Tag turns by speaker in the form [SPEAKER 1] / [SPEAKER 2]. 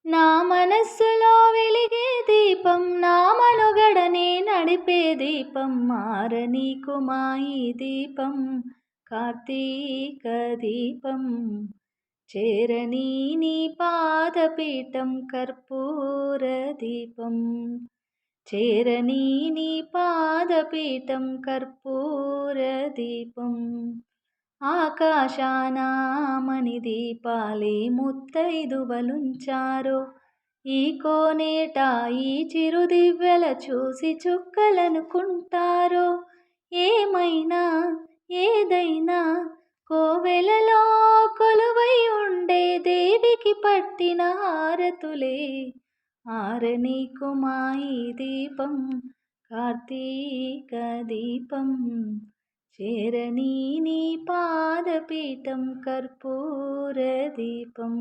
[SPEAKER 1] నా మనస్సులో వెలిగే దీపం, నా మనుగడనే నడిపే దీపం, మారనీకు మా ఈ దీపం, కార్తీక దీపం. చేరనీ నీ పాదపీఠం, కర్పూర దీపం. చేరనీ నీ పాదపీఠం, కర్పూర దీపం. ఆకాశాన మణిదీపాలే ముత్తైదువలుంచారో, ఈ కోనేట ఈ చిరుదివ్వెల చూసి చుక్కలనుకుంటారో. ఏమైనా ఏదైనా కోవెలలో కొలువై ఉండే దేవికి పట్టిన హారతులే, ఆరనీకు మా ఈ దీపం, కార్తీక దీపం. చేరనీ నీ పాదపీఠం, కర్పూర దీపం.